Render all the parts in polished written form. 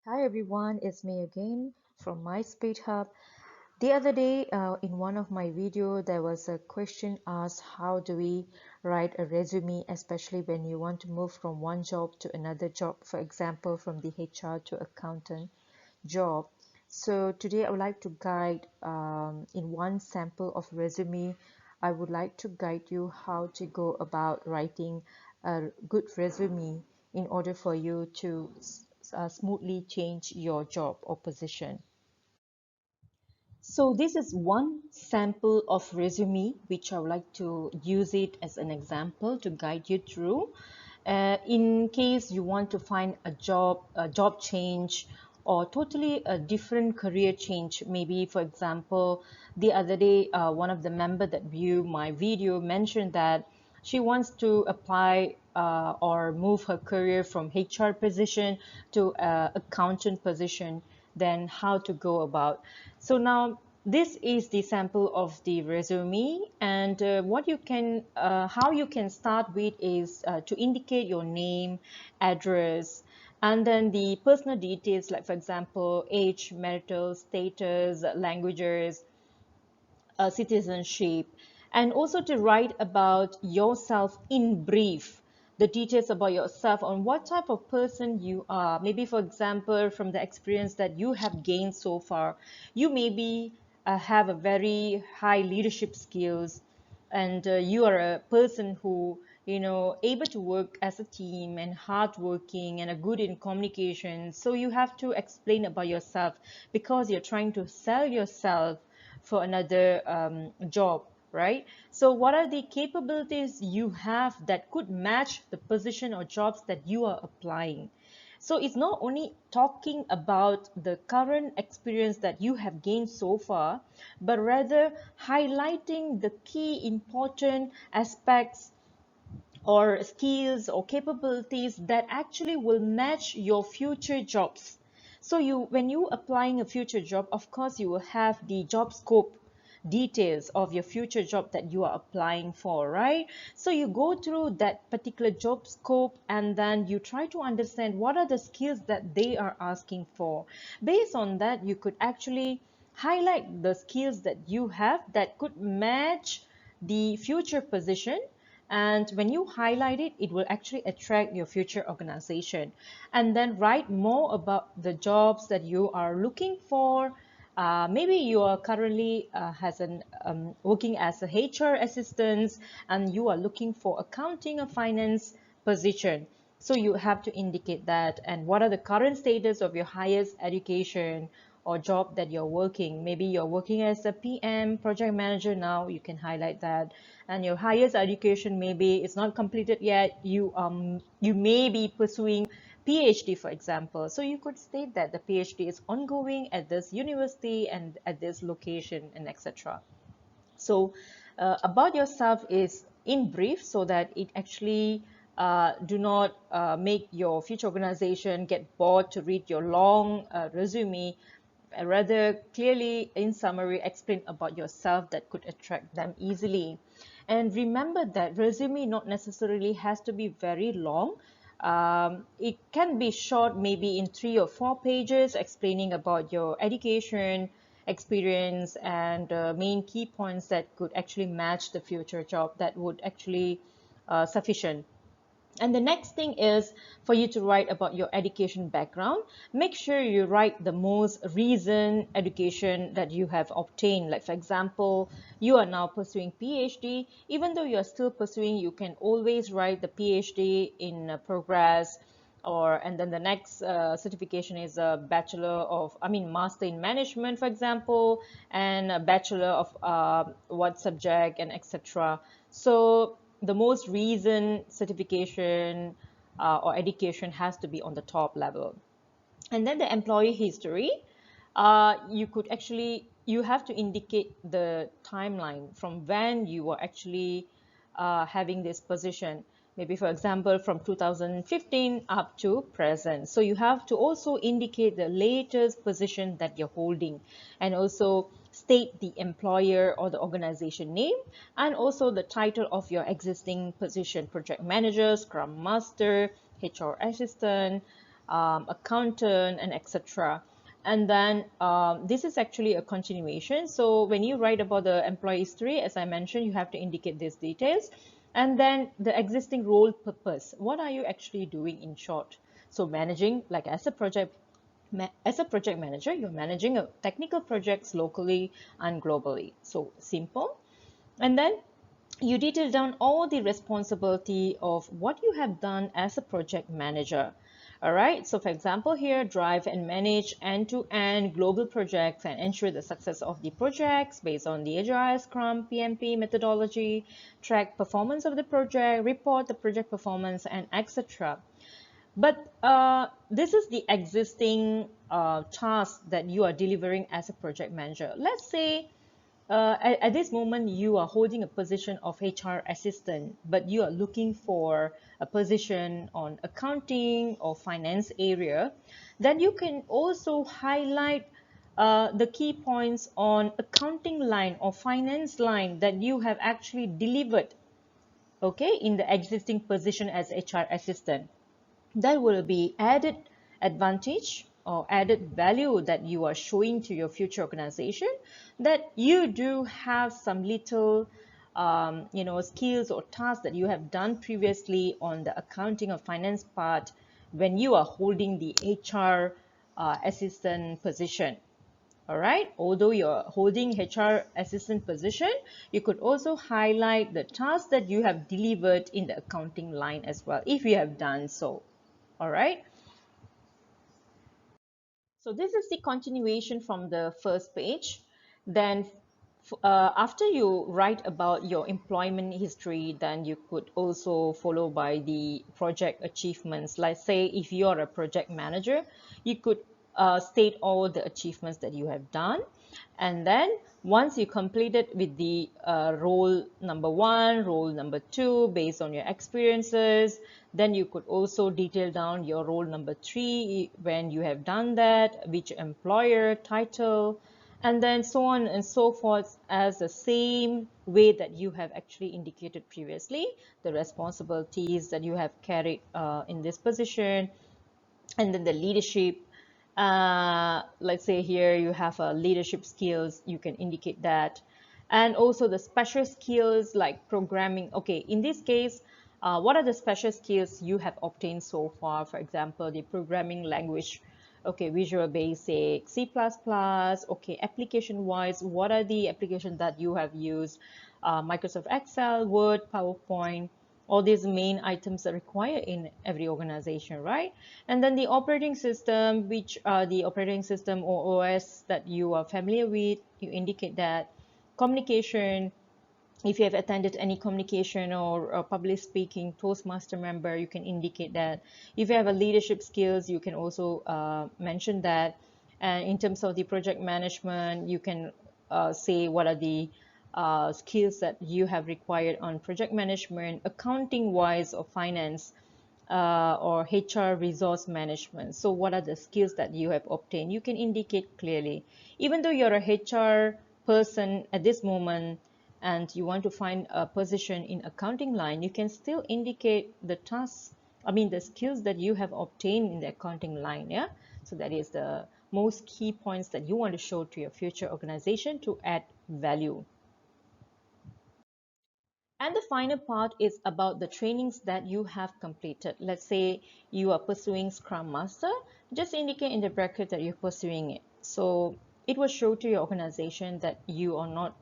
Hi everyone, it's me again from my Speed Hub. The other day, in one of my video, there was a question asked, how do we write a resume, especially when you want to move from one job to another job, for example, from the HR to accountant job. So today I would like to guide in one sample of resume. I would like to guide you how to go about writing a good resume in order for you to smoothly change your job or position. So this is one sample of resume which I would like to use it as an example to guide you through. In case you want to find a job change, or totally a different career change. Maybe, for example, the other day, one of the member that viewed my video mentioned that she wants to apply or move her career from HR position to accountant position. Then how to go about. So now this is the sample of the resume, and how you can start with is to indicate your name, address, and then the personal details, like for example age, marital status, languages, citizenship, and also to write about yourself in brief, the details about yourself, on what type of person you are. Maybe, for example, from the experience that you have gained so far, you maybe have a very high leadership skills, and you are a person who able to work as a team and hardworking and a good in communication. So you have to explain about yourself because you're trying to sell yourself for another job, right? So what are the capabilities you have that could match the position or jobs that you are applying? So it's not only talking about the current experience that you have gained so far, but rather highlighting the key important aspects or skills or capabilities that actually will match your future jobs. So when you applying a future job, of course you will have the job scope details of your future job that you are applying for, right? So you go through that particular job scope, and then you try to understand what are the skills that they are asking for. Based on that, you could actually highlight the skills that you have that could match the future position, and when you highlight it, it will actually attract your future organization. And then write more about the jobs that you are looking for. Maybe you are currently working as a HR assistant, and you are looking for accounting or finance position. So you have to indicate that, and what are the current status of your highest education or job that you're working. Maybe you're working as a PM, project manager now, you can highlight that. And your highest education, maybe it's not completed yet, you may be pursuing PhD, for example. So you could state that the PhD is ongoing at this university and at this location, and etc. So about yourself is in brief, so that it actually do not make your future organization get bored to read your long resume. Rather clearly, in summary, explain about yourself that could attract them easily. And remember that resume not necessarily has to be very long. It can be short, maybe in 3 or 4 pages, explaining about your education, experience, and main key points that could actually match the future job, that would actually sufficient. And the next thing is for you to write about your education background. Make sure you write the most recent education that you have obtained. Like for example, you are now pursuing PhD. Even though you are still pursuing, you can always write the PhD in progress. And then the next certification is a master in management, for example, and a bachelor of what subject, and etc. So the most recent certification or education has to be on the top level. And then the employee history, you have to indicate the timeline from when you were actually having this position. Maybe, for example, from 2015 up to present. So you have to also indicate the latest position that you're holding, and also state the employer or the organization name, and also the title of your existing position: project manager, scrum master, HR assistant, accountant, and etc. And then this is actually a continuation. So when you write about the employee history, as I mentioned, you have to indicate these details. And then the existing role purpose. What are you actually doing in short? So managing, like as a project manager, you're managing technical projects locally and globally. So simple. And then you detail down all the responsibility of what you have done as a project manager. All right, so for example here, drive and manage end-to-end global projects and ensure the success of the projects based on the Agile, Scrum, PMP methodology, track performance of the project, report the project performance, and etc. But this is the existing task that you are delivering as a project manager. Let's say at this moment you are holding a position of HR assistant, but you are looking for a position on accounting or finance area. Then you can also highlight the key points on accounting line or finance line that you have actually delivered, okay, in the existing position as HR assistant. That will be added advantage or added value that you are showing to your future organization, that you do have some little skills or tasks that you have done previously on the accounting or finance part when you are holding the HR assistant position. All right, although you're holding HR assistant position, you could also highlight the tasks that you have delivered in the accounting line as well, if you have done so. All right, so this is the continuation from the first page. Then after you write about your employment history, then you could also follow by the project achievements. Like say if you're a project manager, you could state all the achievements that you have done. And then once you completed with the role number 1, role number 2, based on your experiences, then you could also detail down your role number 3 when you have done that, which employer, title, and then so on and so forth, as the same way that you have actually indicated previously, the responsibilities that you have carried in this position. And then the leadership, let's say here you have a leadership skills, you can indicate that. And also the special skills like programming. Okay, in this case, what are the special skills you have obtained so far? For example, the programming language, okay, Visual Basic, C++, okay, application wise, what are the applications that you have used? Microsoft Excel, Word, PowerPoint, all these main items are required in every organization, right? And then the operating system, which are the operating system or OS that you are familiar with, you indicate that. Communication, if you have attended any communication or public speaking Toastmaster member, you can indicate that. If you have a leadership skills, you can also mention that. And in terms of the project management, you can say what are the skills that you have required on project management, accounting wise, or finance, or HR resource management. So what are the skills that you have obtained? You can indicate clearly. Even though you're a HR person at this moment and you want to find a position in accounting line, you can still indicate the tasks, the skills that you have obtained in the accounting line. Yeah, so that is the most key points that you want to show to your future organization to add value. And the final part is about the trainings that you have completed. Let's say you are pursuing Scrum Master, just indicate in the bracket that you're pursuing it. So it will show to your organization that you are not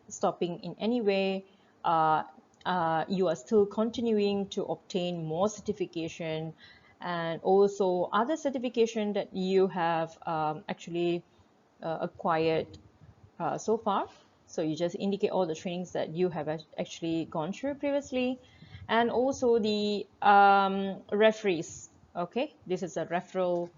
stopping in any way. You are still continuing to obtain more certification, and also other certification that you have actually acquired so far. So you just indicate all the trainings that you have actually gone through previously, and also the referees. Okay, this is a referral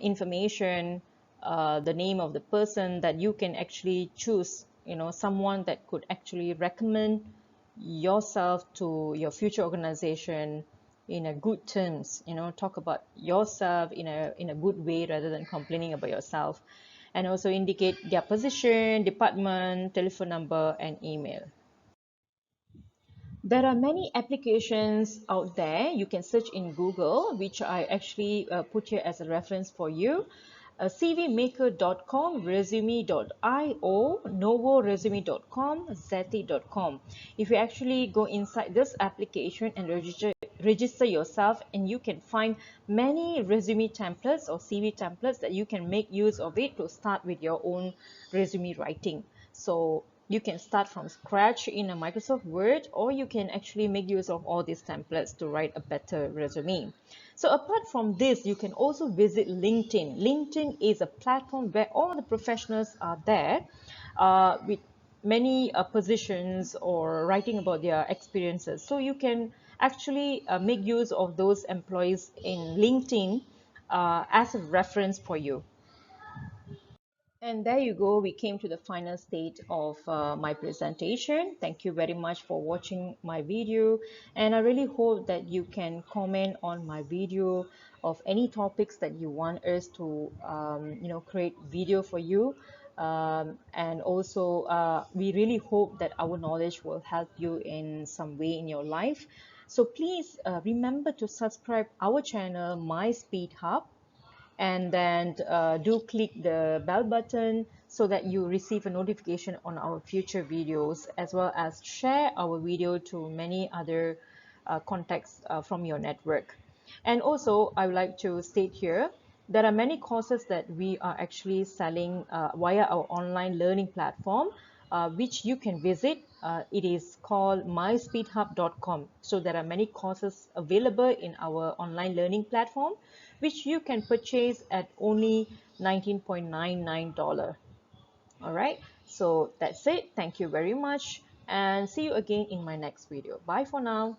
information, the name of the person that you can actually choose, someone that could actually recommend yourself to your future organization in a good terms, talk about yourself in a good way rather than complaining about yourself. And also indicate their position, department, telephone number, and email. There are many applications out there. You can search in Google, which I actually put here as a reference for you. cvmaker.com, resume.io, novoresume.com, zeti.com. If you actually go inside this application and register yourself, and you can find many resume templates or CV templates that you can make use of it to start with your own resume writing. So you can start from scratch in a Microsoft Word, or you can actually make use of all these templates to write a better resume. So apart from this, you can also visit LinkedIn. LinkedIn is a platform where all the professionals are there with many positions or writing about their experiences. So you can actually make use of those employees in LinkedIn as a reference for you. And there you go, we came to the final stage of my presentation. Thank you very much for watching my video. And I really hope that you can comment on my video of any topics that you want us to, create video for you. And also, we really hope that our knowledge will help you in some way in your life. So please remember to subscribe our channel, My Speed Hub, and then do click the bell button so that you receive a notification on our future videos, as well as share our video to many other contacts from your network. And also, I would like to state here, there are many courses that we are actually selling via our online learning platform, which you can visit. It is called myspeedhub.com. So there are many courses available in our online learning platform, which you can purchase at only $19.99. All right, so that's it. Thank you very much, and see you again in my next video. Bye for now.